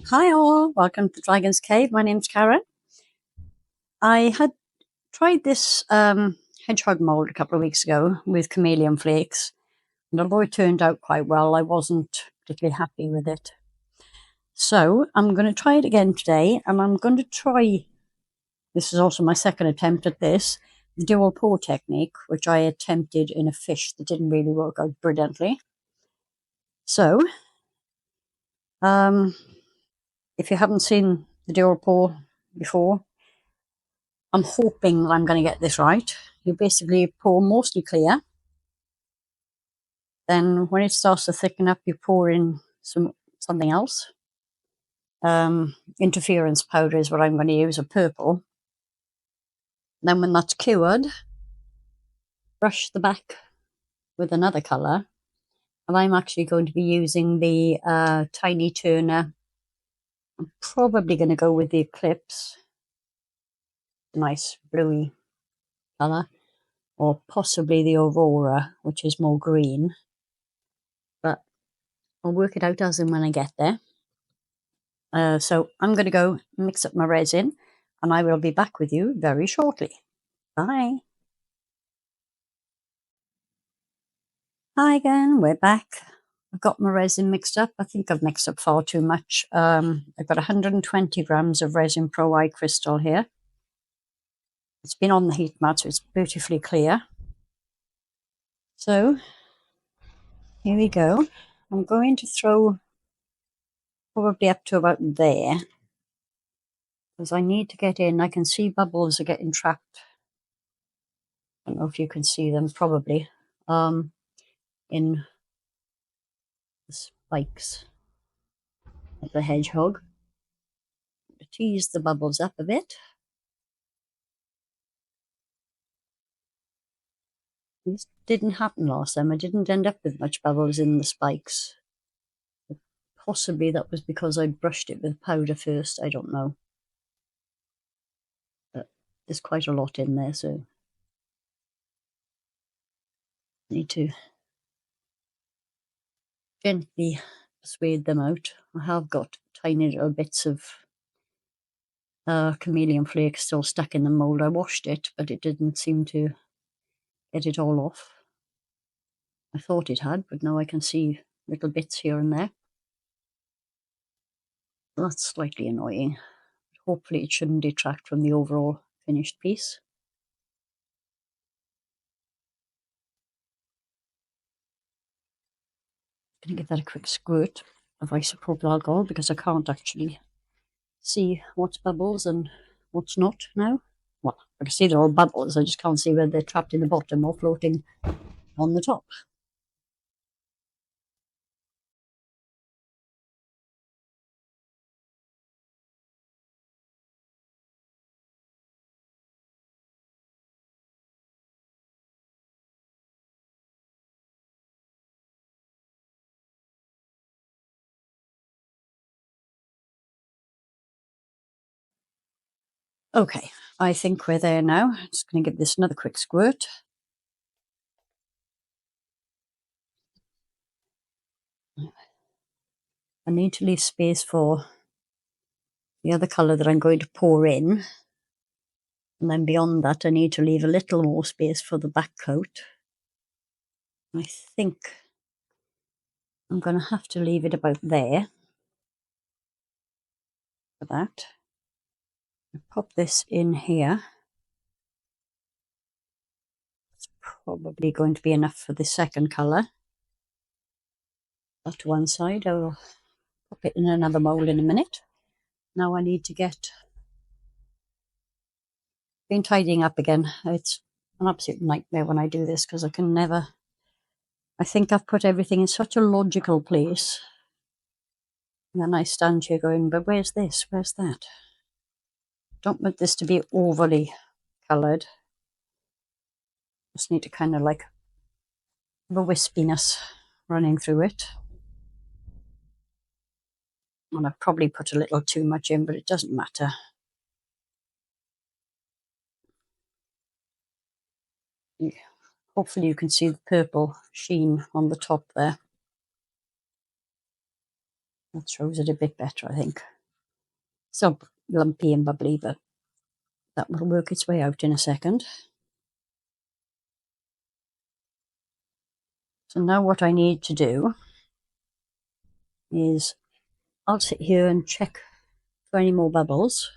Hi all, welcome to Dragon's Cave. My name's Karen. I had tried this hedgehog mould a couple of weeks ago with chameleon flakes, and although it turned out quite well, I wasn't particularly happy with it. So I'm going to try it again today, and I'm going to try, this is also my second attempt at this, the dual pour technique, which I attempted in a fish that didn't really work out brilliantly. So, if you haven't seen the dual pour before, I'm hoping I'm going to get this right. You basically pour mostly clear. Then when it starts to thicken up, you pour in something else. Interference powder is what I'm going to use, a purple. Then when that's cured, brush the back with another colour. And I'm actually going to be using the Tiny Turner. I'm probably going to go with the Eclipse. Nice bluey colour. Or possibly the Aurora, which is more green. But I'll work it out as and when I get there. So I'm going to go mix up my resin, and I will be back with you very shortly. Bye. Hi again, we're back. I've got my resin mixed up. I think I've mixed up far too much. I've got 120 grams of Resin Pro Eye Crystal here. It's been on the heat mat, so it's beautifully clear. So here we go. I'm going to throw probably up to about there, because I need to get in. I can see bubbles are getting trapped. I don't know if you can see them, probably, in the spikes of the hedgehog. To tease the bubbles up a bit. This didn't happen last time. I didn't end up with much bubbles in the spikes. But possibly that was because I brushed it with powder first. I don't know. But there's quite a lot in there, so I need to gently persuade them out. I have got tiny little bits of chameleon flake still stuck in the mould. I washed it, but it didn't seem to get it all off. I thought it had, but now I can see little bits here and there. That's slightly annoying. Hopefully it shouldn't detract from the overall finished piece. I'm going to give that a quick squirt of isopropyl alcohol, because I can't actually see what's bubbles and what's not now. Well, I can see they're all bubbles, I just can't see whether they're trapped in the bottom or floating on the top. Okay, I think we're there now. I'm just going to give this another quick squirt. I need to leave space for the other colour that I'm going to pour in. And then beyond that, I need to leave a little more space for the back coat. I think I'm going to have to leave it about there for that. I'll pop this in here. It's probably going to be enough for the second colour. That to one side. I'll pop it in another mould in a minute. Now I need to get... Been tidying up again. It's an absolute nightmare when I do this, because I can never... I think I've put everything in such a logical place. And then I stand here going, but where's this? Where's that? Don't want this to be overly coloured. Just need to kind of like have a wispiness running through it. And I've probably put a little too much in, but it doesn't matter. Yeah. Hopefully you can see the purple sheen on the top there. That shows it a bit better, I think. still lumpy and bubbly, but that will work its way out in a second. So now what I need to do is I'll sit here and check for any more bubbles.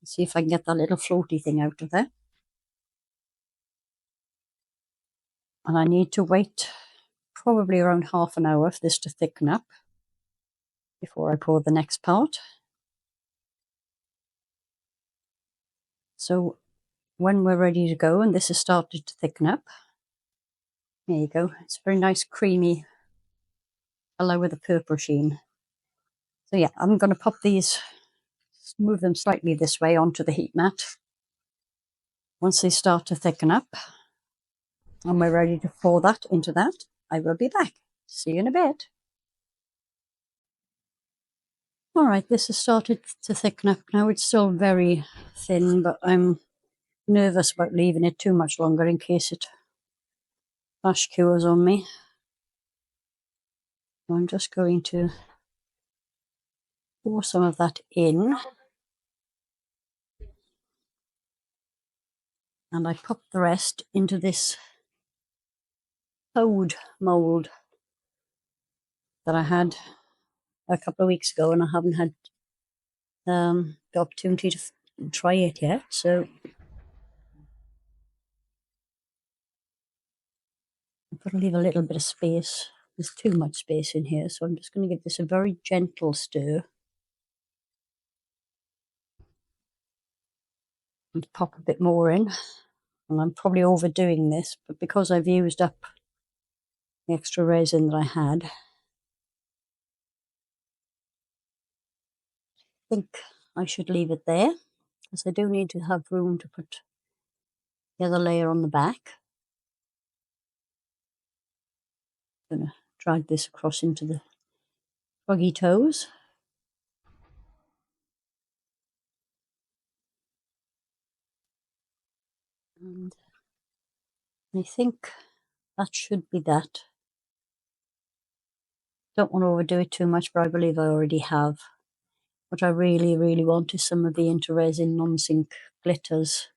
See if I can get that little floaty thing out of there. And I need to wait probably around half an hour for this to thicken up before I pour the next part. So when we're ready to go and this has started to thicken up, there you go. It's a very nice creamy colour with a purple sheen. So yeah, I'm going to pop these, move them slightly this way onto the heat mat. Once they start to thicken up and we're ready to pour that into that, I will be back. See you in a bit. All right, this has started to thicken up now. It's still very thin, but I'm nervous about leaving it too much longer in case it flash cures on me. I'm just going to pour some of that in. And I pop the rest into this toad mould that I had a couple of weeks ago, and I haven't had the opportunity to try it yet. So I've got to leave a little bit of space. There's too much space in here, so I'm just going to give this a very gentle stir. And pop a bit more in. And I'm probably overdoing this, but because I've used up the extra resin that I had, I think I should leave it there, because I do need to have room to put the other layer on the back. I'm going to drag this across into the froggy toes. And I think that should be that. Don't want to overdo it too much, but I believe I already have. What I really, really want is some of the Interresin non-sync glitters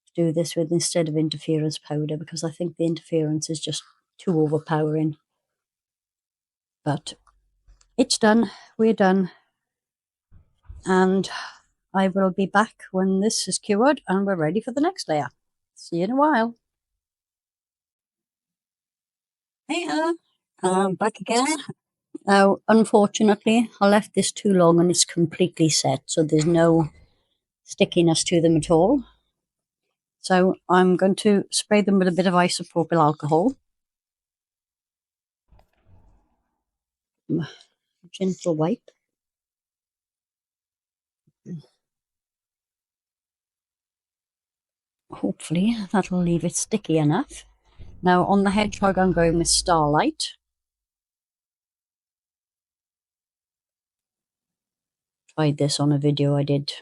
to do this with instead of interference powder, because I think the interference is just too overpowering. But it's done. We're done. And I will be back when this is cured and we're ready for the next layer. See you in a while. Hey, I'm back again. Now, unfortunately, I left this too long and it's completely set, so there's no stickiness to them at all. So I'm going to spray them with a bit of isopropyl alcohol. Gentle wipe. Hopefully that'll leave it sticky enough. Now on the hedgehog I'm going with Starlight. Tried this on a video I did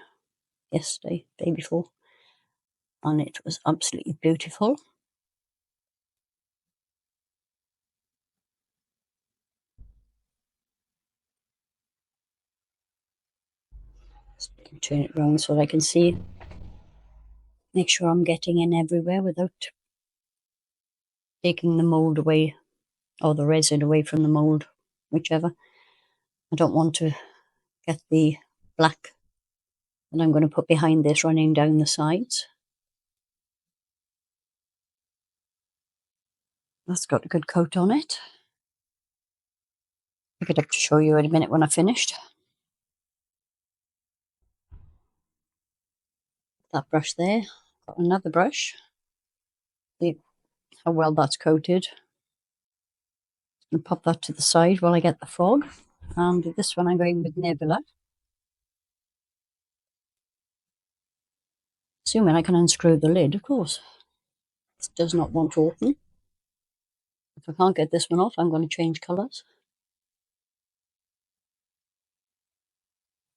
yesterday, day before, and it was absolutely beautiful. So I can turn it around so I can see. Make sure I'm getting in everywhere without taking the mould away, or the resin away from the mould, whichever. I don't want to get the black that I'm going to put behind this running down the sides. That's got a good coat on it. Pick it up to show you in a minute when I've finished. That brush there. Got another brush. See how well that's coated. And pop that to the side while I get the frog. And this one I'm going with Nebula. Assuming I can unscrew the lid, of course. This does not want to open. If I can't get this one off, I'm going to change colours.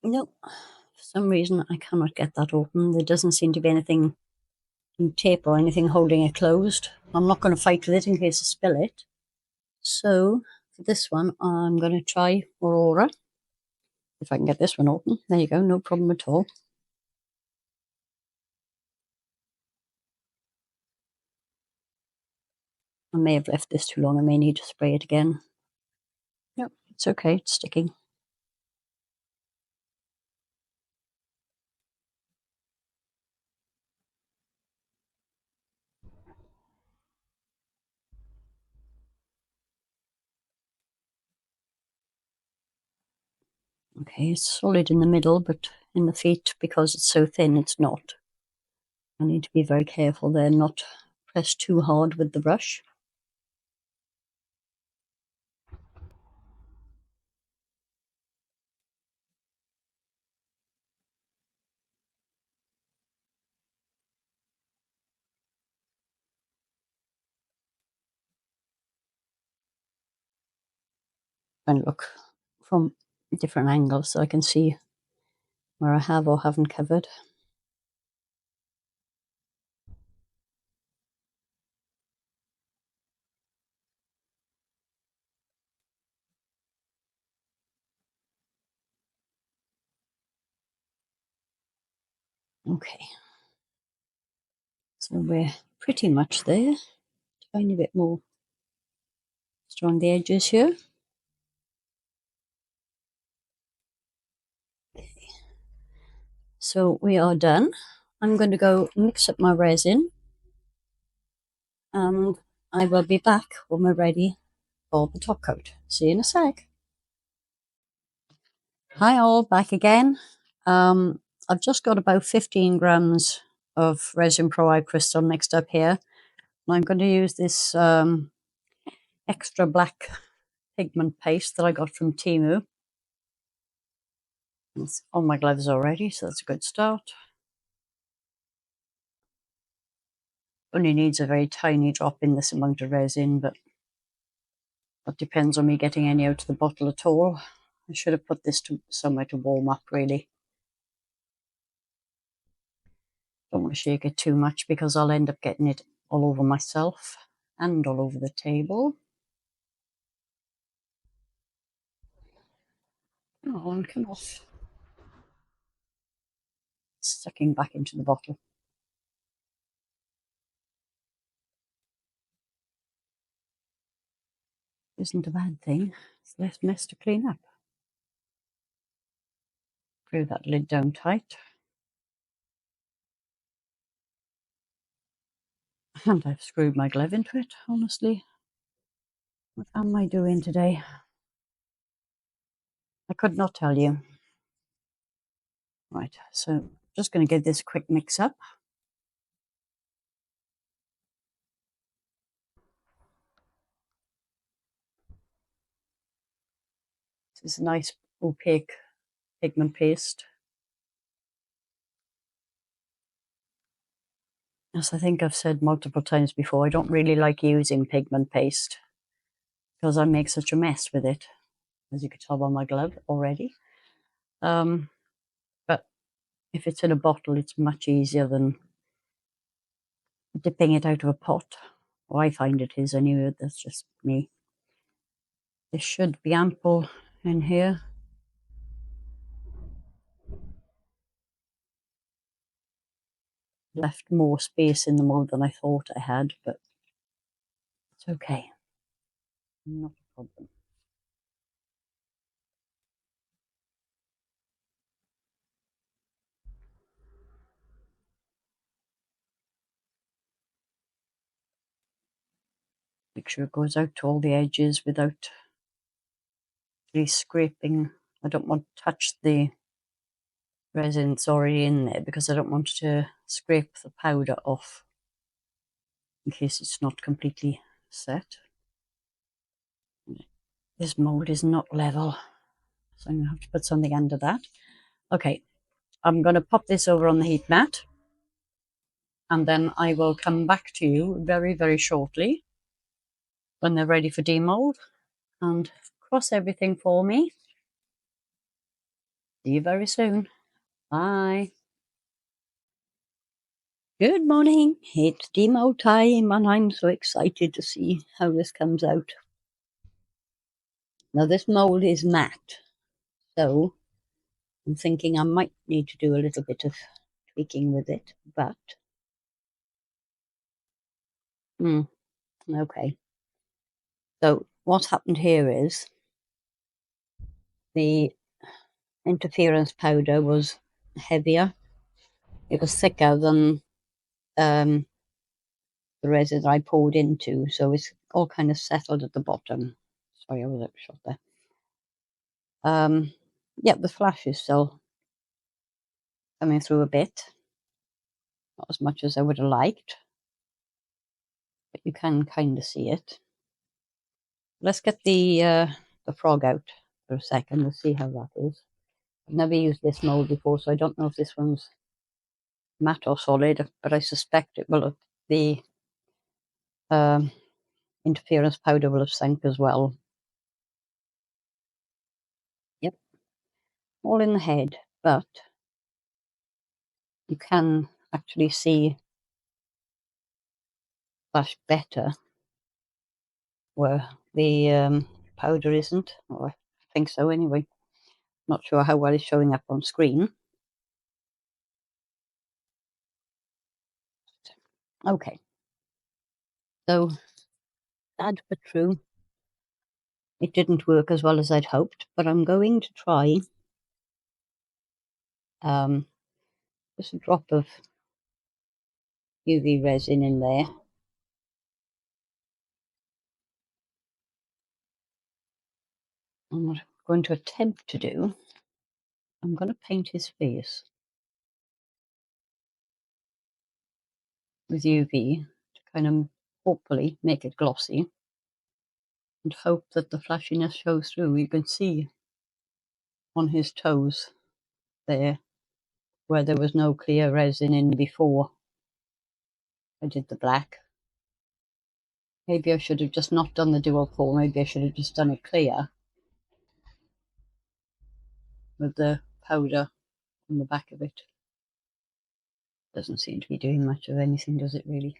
Nope. For some reason, I cannot get that open. There doesn't seem to be anything, tape or anything holding it closed. I'm not going to fight with it in case I spill it. So, for this one, I'm going to try Aurora. If I can get this one open. There you go, no problem at all. I may have left this too long. I may need to spray it again. Yep, it's okay, it's sticking. Okay, it's solid in the middle, but in the feet, because it's so thin, it's not. I need to be very careful there, not press too hard with the brush. And look from different angles so I can see where I have or haven't covered. Okay, so we're pretty much there. Tiny bit more around the edges here. So we are done. I'm going to go mix up my resin and I will be back when we're ready for the top coat. See you in a sec. Hi all, back again. I've just got about 15 grams of Resin Pro Eye Crystal mixed up here. And I'm going to use this extra black pigment paste that I got from Temu. It's on my gloves already, so that's a good start. Only needs a very tiny drop in this amount of resin, but that depends on me getting any out of the bottle at all. I should have put this somewhere to warm up, really. Don't want to shake it too much because I'll end up getting it all over myself and all over the table. Oh, and come off. It's sucking back into the bottle. Isn't a bad thing. It's less mess to clean up. Screw that lid down tight. And I've screwed my glove into it, honestly. What am I doing today? I could not tell you. Right, so just going to give this a quick mix up. This is a nice opaque pigment paste. As I think I've said multiple times before, I don't really like using pigment paste because I make such a mess with it, as you could tell by my glove already. But if it's in a bottle, it's much easier than dipping it out of a pot. Or I find it is anyway, that's just me. This should be ample in here. Left more space in the mold than I thought I had, but it's okay. Not a problem. Make sure it goes out to all the edges without really scraping. I don't want to touch the resin that's already in there because I don't want to scrape the powder off in case it's not completely set. This mold is not level, so I'm going to have to put something under that. Okay, I'm going to pop this over on the heat mat and then I will come back to you very, very shortly when they're ready for demold, and cross everything for me. See you very soon. Bye. Good morning. It's demold time and I'm so excited to see how this comes out. Now this mold is matte, so I'm thinking I might need to do a little bit of tweaking with it, but okay. So what's happened here is the interference powder was heavier. It was thicker than the resin I poured into, so it's all kind of settled at the bottom. Sorry, I was shot there. Yeah, the flash is still coming through a bit, not as much as I would have liked, but you can kind of see it. Let's get the frog out for a second and see how that is. I've never used this mold before, so I don't know if this one's matte or solid, but I suspect it will have, the interference powder will have sunk as well. Yep, all in the head, but you can actually see flash better where the powder isn't, or I think so anyway. Not sure how well it's showing up on screen. Okay, so sad but true. It didn't work as well as I'd hoped, but I'm going to try just a drop of UV resin in there. And what I'm going to attempt to do, I'm going to paint his face with UV to kind of hopefully make it glossy and hope that the flashiness shows through. You can see on his toes there where there was no clear resin in before I did the black. Maybe I should have just not done the dual pour. Maybe I should have just done it clear with the powder on the back of it. Doesn't seem to be doing much of anything, does it really?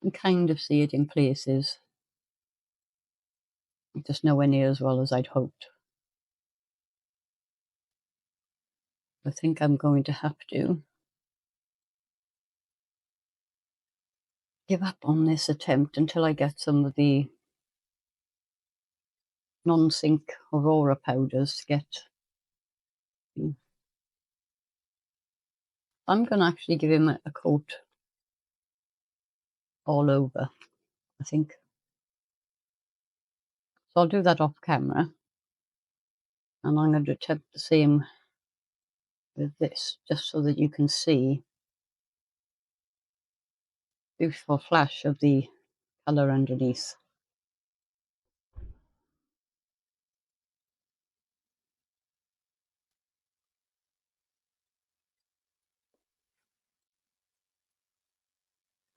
You can kind of see it in places, just nowhere near as well as I'd hoped. I think I'm going to have to give up on this attempt until I get some of the non-sync Aurora powders to get. I'm going to actually give him a coat all over, I think. So I'll do that off camera. And I'm going to attempt the same with this, just so that you can see beautiful flash of the colour underneath.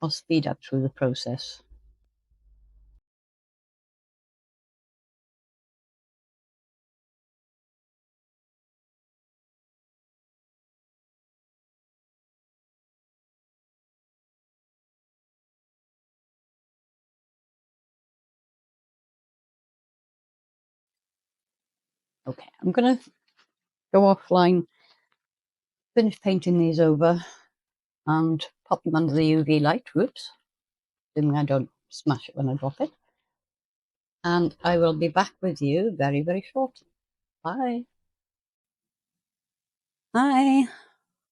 I'll speed up through the process. Okay, I'm going to go offline, finish painting these over, and pop them under the UV light. Whoops, assuming I don't smash it when I drop it. And I will be back with you very, very shortly. Bye. Hi.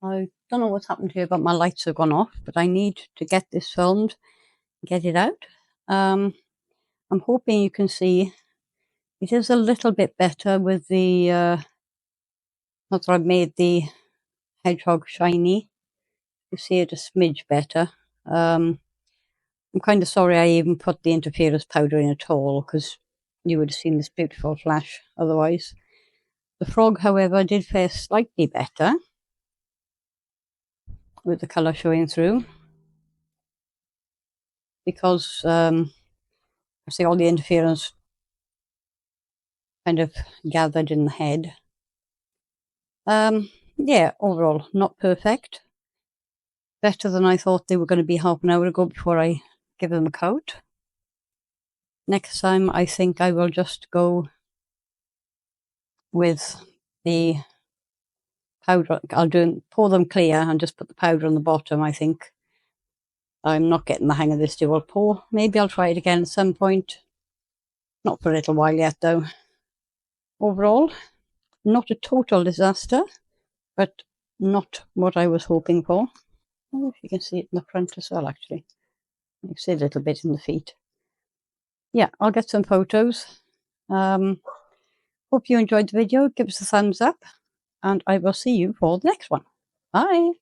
I don't know what's happened here, but my lights have gone off, but I need to get this filmed, get it out. I'm hoping you can see it is a little bit better with the, after I've made the hedgehog shiny. You see it a smidge better. I'm kind of sorry I even put the interference powder in at all, because you would have seen this beautiful flash otherwise. The frog, however, did fare slightly better with the colour showing through, because I see all the interference kind of gathered in the head. Yeah, overall, not perfect. better than I thought they were going to be half an hour ago before I give them a coat. Next time, I think I will just go with the powder. I'll pour them clear and just put the powder on the bottom. I think I'm not getting the hang of this dual pour. Maybe I'll try it again at some point. Not for a little while yet, though. Overall, not a total disaster, but not what I was hoping for. I don't know if you can see it in the front as well, actually. You can see a little bit in the feet. Yeah, I'll get some photos. Hope you enjoyed the video. Give us a thumbs up, and I will see you for the next one. Bye.